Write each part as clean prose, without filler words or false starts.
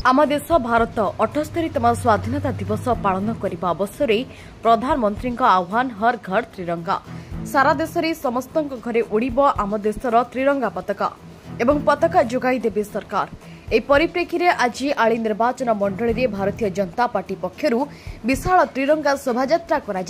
आम देश भारत 78तम स्वाधीनता दिवस पालन करने अवसर प्रधानमंत्री आह्वान हर घर त्रिरंगा। सारा देश में समस्त घरे उड़ीब आम देशर त्रिरंगा पताका एवं पताका जोगाई देवे सरकार। ए परिप्रेक्षी में आज आली निर्वाचन मंडली में भारतीय जनता पार्टी पक्षर विशाल त्रिरंगा शोभायात्रा कर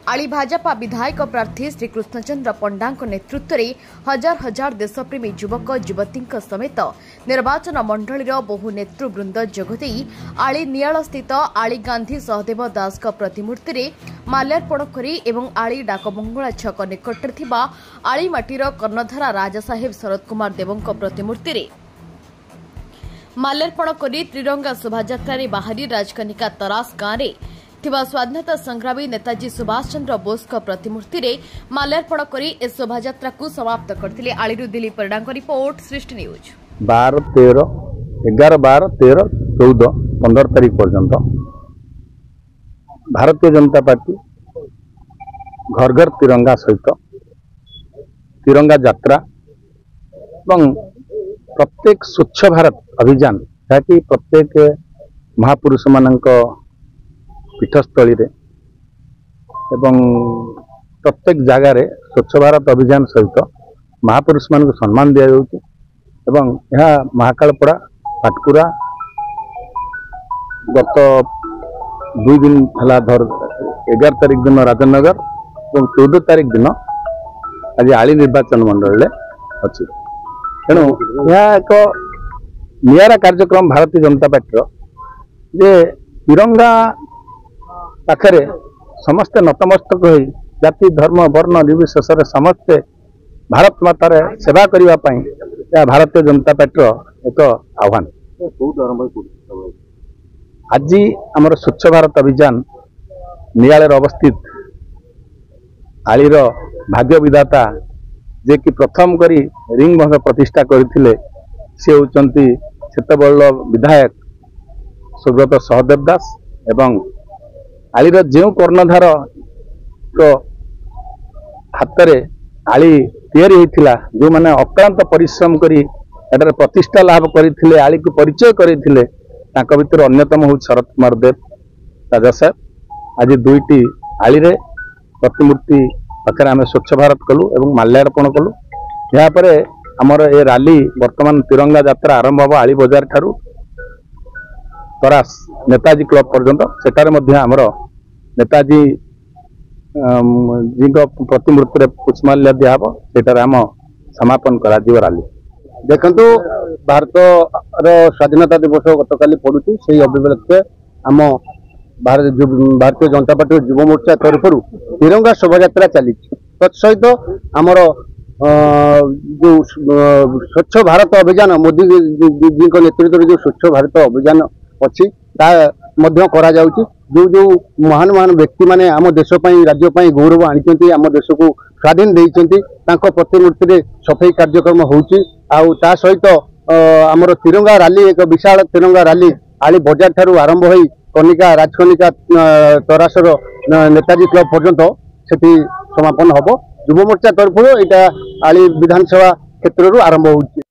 आली भाजपा विधायक प्रार्थी श्री कृष्णचंद्र पंडा नेतृत्व में हजार हजार देशप्रेमी युवक युवती समेत निर्वाचन मंडलीर बहु नेतृवृंद जोगदे आली नियाल स्थित आली गांधी सहदेव दास प्रतिमूर्ति में माल्यार्पण करी एवं आली डाकबंगला छक निकटरे थिबा आली माटीर कर्णधारा राजा साहेब शरद कुमार देवों प्रतिमूर्ति में माल्यार्पण करी त्रिरंगा शोभायात्रा बाहरी राजकनिका तरास गांव थिबा स्वाधीनता संग्रामी नेताजी सुभाष चंद्र बोस प्रतिमूर्ति में माल्यार्पण करी ए शोभायात्रा को समाप्त करथिले। आलीरु दिलीप परिडा रिपोर्ट सृष्टि न्यूज। 12, 13, 11, 12, 13, 14, 15 तारीख पर्यंत भारतीय जनता पार्टी घर घर तिरंगा सहित तिरंगा यात्रा एवं प्रत्येक स्वच्छ भारत अभियान जहाँकि प्रत्येक महापुरुष मानक पीठस्थली एवं प्रत्येक जगार स्वच्छ भारत अभियान सहित महापुरुष मान सम्मान दि एवं यह महाकालपड़ा पाटकुरा गत 2 दिन है 11 तारीख दिन राजनगर और 14 तारीख दिन आज आली निर्वाचन मंडल अच्छी तेणु यह एक निरा कार्यक्रम भारतीय जनता पार्टी जे तिरंगा पाखरे समस्ते नतमस्तक हो जाति धर्म वर्ण निर्विशेष समस्ते भारत मातार सेवा करने भारतीय जनता पार्टी एक आह्वान। आज आमर स्वच्छ भारत अभियान नियाल अवस्थित आलीर भाग्य विधाता जे कि प्रथम करी रिंग भंग प्रतिष्ठा करथिले से होचंती सेतबल विधायक स्वर्गत सहदेव दास एवं आलीर जो कर्णधार हाथ में आली तैयारी होता जो मैंने अक्लांत परिश्रम करी एटार प्रतिष्ठा लाभ करते आली को परिचय करते भीतर अन्यतम हूँ शरद कुमार देव राजा साहेब। आज 2टी आली रे प्रतिमूर्ति पाखे आम स्वच्छ भारत कलु एवं माल्यार्पण कलु। यापर आमर ए रैली वर्तमान तिरंगा यात्रा आरंभ हम आली बजार ठारू तरास नेताजी क्लब पर्यंत सेटारे मध्य आमर नेताजी जी प्रतिमूर्ति पुष्पमाल्य दिहब सेटार आम समापन करा रैली। देखंतु भारत स्वाधीनता दिवस गतकाली पड़ुछि से अभिलक्षे आम भारतीय जनता पार्टी युव मोर्चा तरफ तिरंगा शोभायात्रा चली तत्सहित आमर जो स्वच्छ भारत अभियान मोदी जी नेतृत्व जो स्वच्छ भारत अभियान अच्छी करा जाउछि जो जो महान महान व्यक्ति माने आम देश राज्य गौरव आनी आम देश को स्वाधीन देइछन्ति तांको प्रतिमूर्ति रे सफाई कार्यक्रम होउछि आउ ता सहित आमर तिरंगा रैली एक विशाल तिरंगा रैली आली बजार ठारू आरंभ होई कनिका राजकनिका तरासर नेताजी क्लब पर्यंत सेठी समापन हबो। युव मोर्चा तरफ एटा आली विधानसभा क्षेत्र आरंभ होउछि।